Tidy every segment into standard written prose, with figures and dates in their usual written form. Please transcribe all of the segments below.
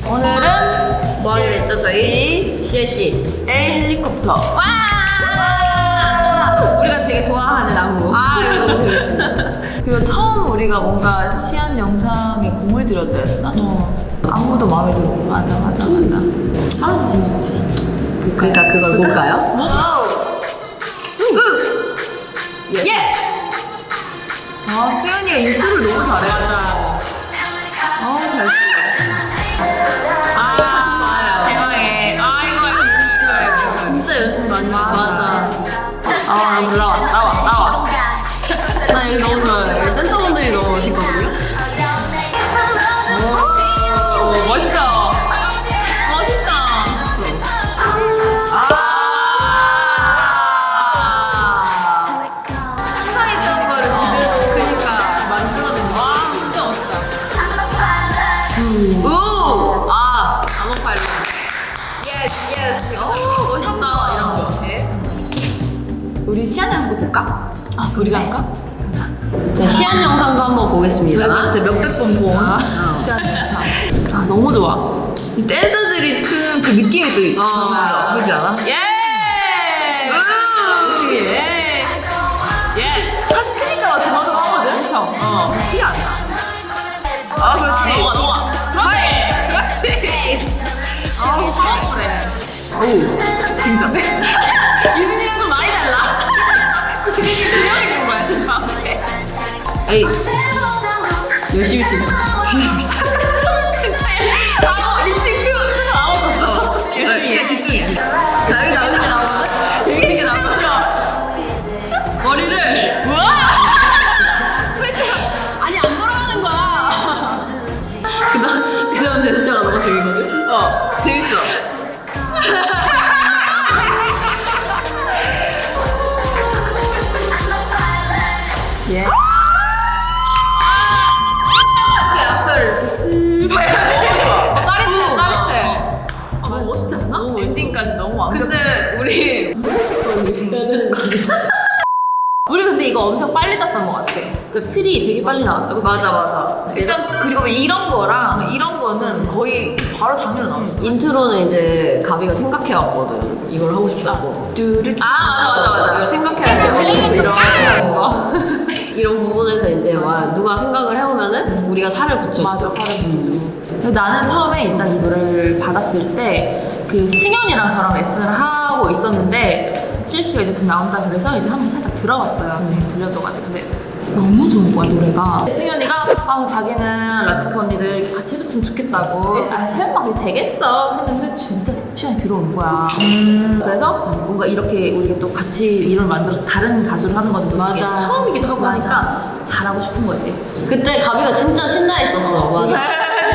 오늘은 뭐 하기로 했죠 저희? CLC A 헬리콥터. 와! 우리가 되게 좋아하는 안무. 아 이거 너무 재밌지. 그리고 처음 우리가 뭔가 시안 영상에 공을 들였다 해야 되나? 안무도 마음에 들어. 맞아. 하면서 재밌었지. 그러니까 그걸 볼까요? 예스! 아, 수연이가 인트로를 너무 잘해. 맞아. 잘 대박에. 이거. 진짜 연습 많이 했어. 맞아. 나와. 나 여기 너무 좋아요. 댄서분들이 너무 멋있거든요. 오, 멋있어. 멋있다. 상상했던 거를 그대로 그러니까 만들어낸 거. 와, 진짜 멋있다. 우! 암호 파일럿. 예스. 오 멋있다 이런 거. 우리 시안 영상도 볼까? 우리가 할까? 자 시안 영상도 한번 보겠습니다. 저희가 진짜 몇백 번 본 시안 영상. 너무 좋아. 이 댄서들이 추는 그 느낌이 또 있어. 그렇지 않아? 예! 열심히 해. 예스! 사실 크니까 들어서 하거든? 엄청. 티가 안 나. 그렇지. 좋아. 그렇지. 오, 굉장해. 유진이랑도 많이 달라. 유진이 두명 있는 거야, 지금 앞에. 에이, 열심히 찍어. 진짜. 립싱크 아무것도 열심히 해. 집중해. 자, 여기 나오자. 재밌게 나오자. 머리를. 우와! 아니 안 돌아가는 거야. 그 다음 제스처가 너무 재밌거든. 재밌어. 예. 짜릿해. 너무 멋있지 않아? 엔딩까지 너무 완벽해. 근데 우리 해야 되는 거 아니야? 우리 근데 이거 엄청 빨리 짰던 것 같아. 그 틀이 되게 빨리 나왔어. 그치? 맞아. 일단 그리고 이런 거랑 이런 거는 거의 바로 당일에 나왔어. 인트로는 이제 가비가 생각해왔거든. 이걸 하고 싶다고. 뚜르. 맞아. 이걸 생각해야지. 이런 거. 이런 부분에서 이제 누가 생각을 해오면은 우리가 살을 붙여줘. 맞아, 살을 붙여주고. 근데 나는 처음에 일단 이 노래를 받았을 때 그 승현이랑 저랑 레슨을 하고 있었는데 CLC가 이제 곧 나온다 그래서 이제 한번 살짝 들어봤어요. 선생님 들려줘가지고. 근데 너무 좋은 거야, 노래가. 승현이가 자기는 라치카 언니들 같이 해줬으면 좋겠다고. 설마 그게 되겠어? 했는데 진짜 취향이 들어온 거야. 그래서 뭔가 이렇게 우리가 또 같이 이름을 만들어서 다른 가수를 하는 건 또 되게 맞아. 처음이기도 하고 하니까 잘하고 싶은 거지. 그때 가비가 진짜 신나했었어. 맞아.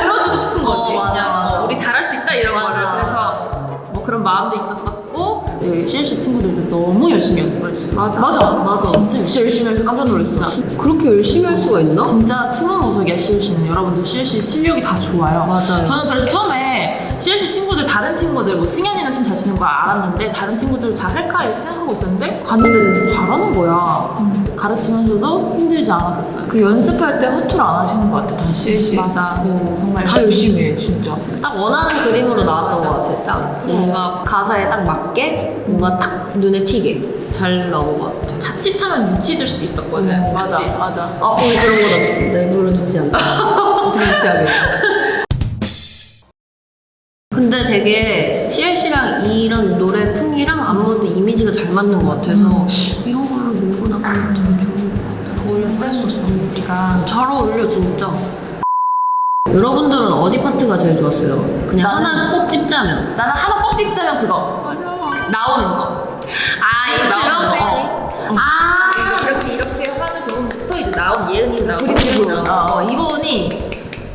보여주고 싶은 거지. 맞아, 그냥 맞아. 우리 잘할 수 있다 이런 맞아. 거를. 그래서 뭐 그런 마음도 있었고 CLC 친구들도 너무 열심히 연습을 해줬어. 맞아. 진짜 열심히 해서 깜짝 놀랐어. 진짜. 그렇게 열심히 할 수가 있나? 진짜 숨은 CLC는 여러분들 CLC 실력이 다 좋아요. 맞아요. 저는 그래서 처음에 CLC 친구들 다른 친구들 뭐 승현이는 참 잘 치는 거 알았는데 다른 친구들 잘 할까 이렇게 생각하고 있었는데 갔는데 잘하는 거야. 가르치면서도 힘들지 않았었어요. 그 연습할 때 허투루 안 하시는 것 같아. 다 CLC. 맞아. 정말 다 열심히 해, 진짜. 딱 원하는 그림으로 나왔던 맞아. 것 같아. 딱 뭔가 가사에 딱 맞게 뭔가 딱 눈에 튀게 잘 나온 것 같아. 자칫하면 유치해질 수도 있었거든. 맞아. 그치? 맞아. 우리 그런 거다 내버려두지 않다. 어떻게 유치하게. 근데 되게 CLC랑 이런 노래 풍이랑 안무도 이미지가 잘 맞는 것 같아서 이런 걸로 밀고 나가면 되게 좋은 것 같아. 오히려 쌀수 없어 이미지가. 잘 어울려 진짜. 여러분들은 어디 파트가 제일 좋았어요? 그냥 나는- 하나 꼭 집자면. 나는 하나 꼭 찍자면 그거 나오는 거. 이거 나오는 거. 들었어. 이렇게 하는 부분부터 이제 나온 예은이 나오고 브릿지 예은이 부분. 나오고 이 부분이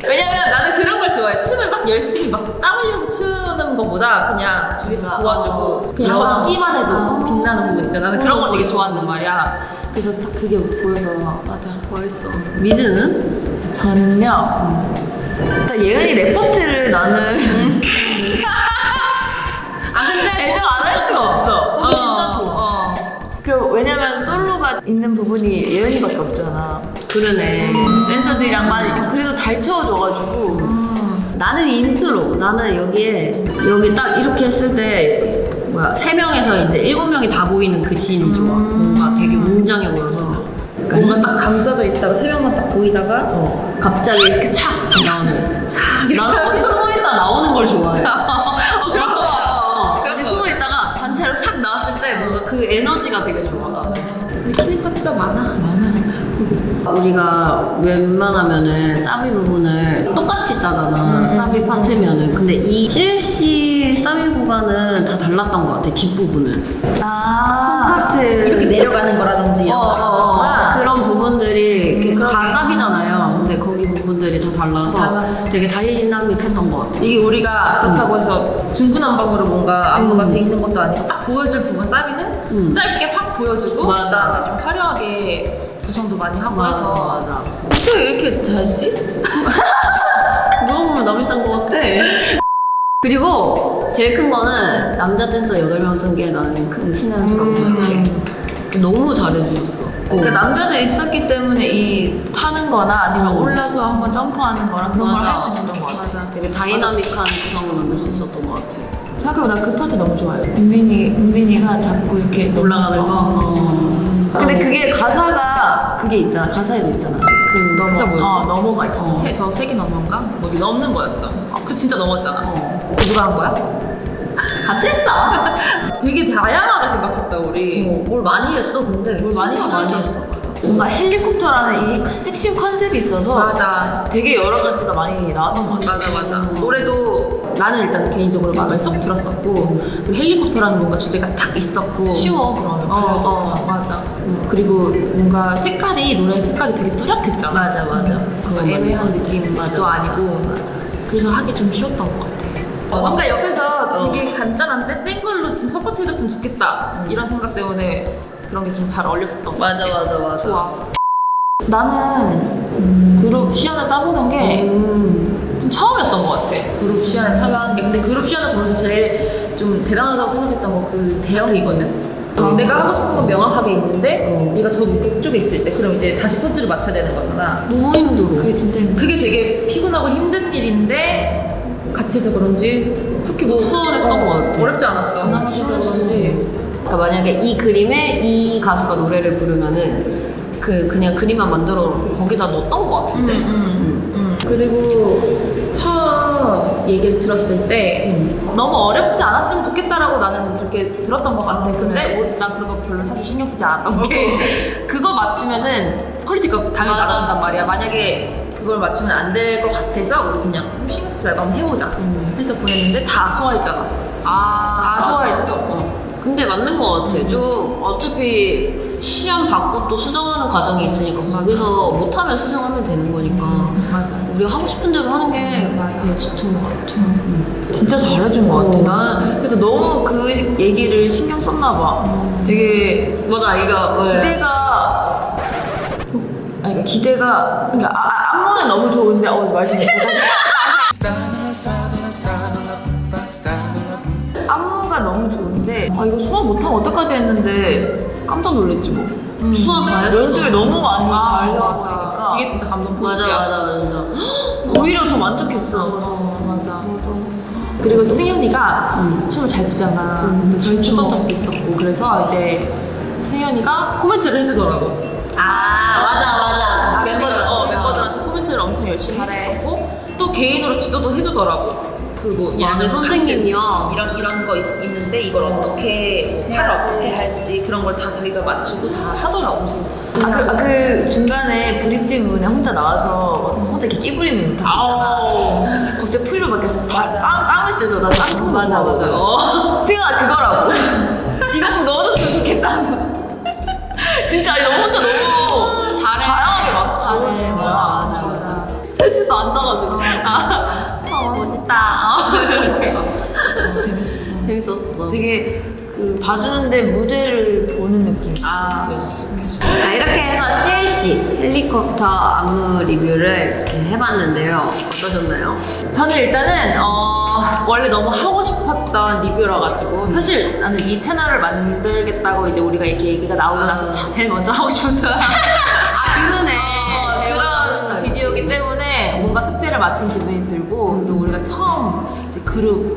왜냐면 나는 그런 걸 좋아해. 춤을 막 열심히 막 땀 흘리면서 추는 것보다 그냥 뒤에서 도와주고 그냥 걷기만 해도 빛나는 부분 있잖아. 나는 그런 걸 되게 좋아한단 말이야. 그래서 딱 그게 보여서 맞아. 멋있어. 미즈는? 저는요. 일단 예은이 레퍼트를 나는 근데 애정 안 할 수가 없어. 그거 진짜 좋아. 그리고 왜냐면 솔로가 있는 부분이 예은이밖에 없잖아. 그러네. 댄서들이랑 많이 그래도 잘 채워줘가지고 나는 인트로. 나는 여기 딱 이렇게 했을 때 뭐야 3명에서 이제 7명이 다 보이는 그 씬이 좋아. 뭔가 되게 웅장해 보여서. 뭔가 딱 감싸져 있다가 세 명만 딱 보이다가 갑자기 이렇게 착 나오는. 나는 어디 숨어 있다 나오는 걸 좋아해. 그런 거 같아. 어디 숨어 있다가 단체로 싹 나왔을 때 뭔가 그 에너지가 되게 좋아. 킬링 파트가 많아. 우리가 웬만하면은 사비 부분을 똑같이 짜잖아. 사비 파트면은. 근데 이 CLC 사비 구간은 다 달랐던 것 같아. 뒷부분은. 파트 이렇게 내려가는 거라든지 이런 거나 그런 부분들이 이렇게 다 그러게. 사비잖아요. 근데 거기 부분들이 다 달라서 달랐어. 되게 다이나믹했던 것 같아. 이게 우리가 그렇다고 해서 중구난방으로 뭔가 안무가 돼 있는 것도 아니고 딱 보여줄 부분 사비는 짧게 확 보여주고 맞아. 그다음에 좀 화려하게 구성도 많이 하고 해서 맞아. 어떻게 이렇게 잘했지? 누가 보면 남이 짠 것 같아. 그리고 제일 큰 거는 남자 댄서 8명 쓴 게 나는 큰 신뢰라고 생각해. 너무 잘해주셨어. 그러니까 남자들 있었기 때문에 이 타는 거나 아니면 올라서 한번 점프하는 거랑 그런 걸 맞아. 할 수 있었던 것 같아. 맞아. 되게 다이나믹한 구성을 만들 수 있었던 것 같아. 생각해보면 나 그 파트 너무 좋아요. 은빈이가 자꾸 이렇게 올라가는 거. 근데 그게 가사가 그게 있잖아. 가사에도 있잖아. 그 가사 뭐였지? 넘어가 있어. 저 3개 넘는가? 뭐 넘는 거였어. 그 진짜 넘었잖아. 그거 누가 한 거야? 같이 했어. 되게 다양하게 생각했다 우리. 뭘 많이 했어, 근데. 뭘 많이 했어. 뭔가 헬리콥터라는 이 핵심 컨셉이 있어서 맞아. 되게 여러 가지가 많이 나왔던 것 같아. 맞아. 노래도 나는 일단 개인적으로 마음에 쏙 들었었고 그리고 헬리콥터라는 뭔가 주제가 딱 있었고 쉬워 그러면. 그래도 맞아. 그리고 뭔가 색깔이 노래 색깔이 되게 뚜렷했잖아. 맞아. 뭔가 애매한 느낌도 맞아. 아니고 맞아. 그래서 하기 좀 쉬웠던 것 같아. 뭔가 옆에서 되게 간단한데 센 걸로 좀 서포트해줬으면 좋겠다 이런 생각 때문에 그런 게 좀 잘 어울렸었던 것 같아. 맞아. 좋아. 나는 그룹 시연을 짜보는 게 좀 처음이었던 것 같아. 그룹 시연에 참여하는 게. 근데 그룹 시연을 보면서 제일 좀 대단하다고 생각했던 건 그 대형이거든. 내가 하고 싶은 건 명확하게 있는데 네가 저 위쪽에 있을 때 그럼 이제 다시 포즈를 맞춰야 되는 거잖아. 너무 힘들어. 그게 진짜 힘들어. 그게 되게 피곤하고 힘든 일인데 같이 해서 그런지 그렇게 뭐 수월했던 것 같아. 어렵지 않았어. 같이 해서 그런지. 그러니까 만약에 이 그림에 이 가수가 노래를 부르면은 그냥 그림만 만들어 놓고 거기다 넣었던 것 같은데. 그리고 처음 얘기를 들었을 때 너무 어렵지 않았으면 좋겠다라고 나는 그렇게 들었던 것 같아. 근데 난 그런 거 별로 사실 신경 쓰지 않았던 게 그거 맞추면은 퀄리티가 당연히 맞아. 나간단 말이야. 만약에 그걸 맞추면 안 될 것 같아서 우리 그냥 신경 쓰지 말고 한번 해보자 해서 보냈는데 다 소화했잖아. 다 맞아. 소화했어. 근데 맞는 것 같아. 좀 어차피 시험 받고 또 수정하는 과정이 있으니까 거기서 못하면 수정하면 되는 거니까 맞아. 우리가 하고 싶은 대로 하는 게 맞아. 베스트인 것 같아. 진짜 잘해준 것 같아. 맞아. 나는 그래서 너무 그 얘기를 신경 썼나 봐. 되게 맞아, 이거 기대가 그러니까 기대가 그러니까 안무는 너무 좋은데 말 좀 못하지. 안무가 너무 좋은데 이거 소화 못하면 어떡하지 했는데 깜짝 놀랐지 뭐. 수학 다 했어. 연습을 너무 많이 잘 맞아. 해와버리니까 그게 진짜 감동 맞아. 오히려 더 만족했어. 맞아. 그리고 승현이가 춤을 잘 추잖아. 잘 추던 적도 있었고 그래서 이제 승현이가 코멘트를 해주더라고. 맞아. 멤버들한테 코멘트를 엄청 열심히 해줬었고 또 개인으로 지도도 해주더라고. 그뭐 네, 선생님이요. 이런 거 있는데 이걸 어떻게 팔을 어떻게 할지 그런 걸 다 자기가 맞추고 다 하더라고. 그래서 그 중간에 브릿지 부분에 혼자 나와서 혼자 이렇게 끼부리는 part 있잖아. 갑자기 풀로 바뀌었어. 땀을 쓰죠. 나땀 쓰는 거 좋아하거든. 생각 그거라고. 이거 좀 넣어줬으면 좋겠다. 진짜 아니, 너무 혼자 너무 잘해. 다양하게 막 잘해. 맞아. 셋이서 앉아가지고. 멋있다. 재밌었어. 되게 그 봐주는데 무대를 보는 느낌이었어. 자, 이렇게 해서 CLC 헬리콥터 안무 리뷰를 이렇게 해봤는데요. 어떠셨나요? 저는 일단은 원래 너무 하고 싶었던 리뷰라 가지고 사실 나는 이 채널을 만들겠다고 이제 우리가 이렇게 얘기가 나오고 나서 제일 먼저 하고 싶었던 그러네. 그런 비디오이기 때문에 뭔가 숙제를 마친 기분이 들고 또 우리가 저희가 처음 이제 그룹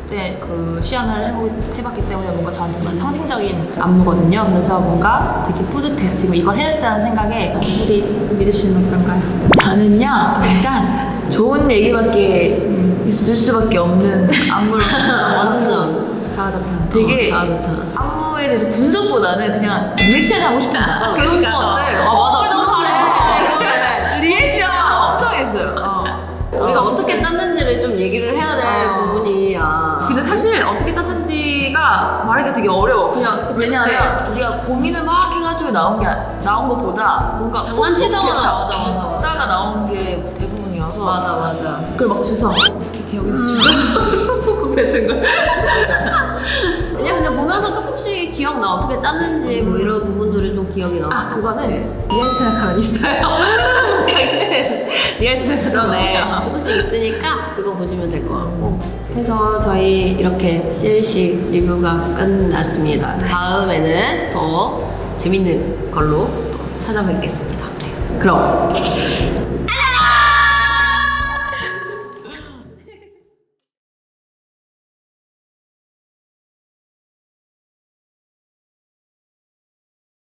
때 그 시연을 해봤기 때문에 뭔가 저한테는 상징적인 안무거든요. 그래서 뭔가 되게 뿌듯해요. 지금 이걸 해냈다는 생각에. 우리 미드 씨는 어떤가요? 나는요 일단 좋은 얘기밖에 있을 수밖에 없는 안무를 완전 자아자찬. 되게 자아자찬. 안무에 대해서 분석보다는 그냥 리액션 하고 싶은 거 그런 거 같아. 맞아. 너무 잘해. 리액션 엄청 했어요. 우리가 어떻게 짰는지를 좀 얘기를 해야 될 부분이야. 근데 사실 어떻게 짰는지가 말하기가 되게 어려워. 그냥 왜냐하면 우리가 고민을 막 해가지고 나온 것보다 뭔가 장난치다가 맞아. 다가 나온 게 대부분이어서 맞아. 그걸 막 주워. 이렇게 여기서 주워. 포크 뱉은 걸. 그냥 근데 보면서 조금씩 기억나. 어떻게 짰는지 뭐 이런 부분들이 좀 기억이 나. 아, 그거는 리얼 생각하면 있어요. 리얼 생각하면 조금씩 있으니까 그거 보시면 될 것 같고. 그래서 저희 이렇게 CLC 리뷰가 끝났습니다. 다음에는 더 재밌는 걸로 또 찾아뵙겠습니다. 그럼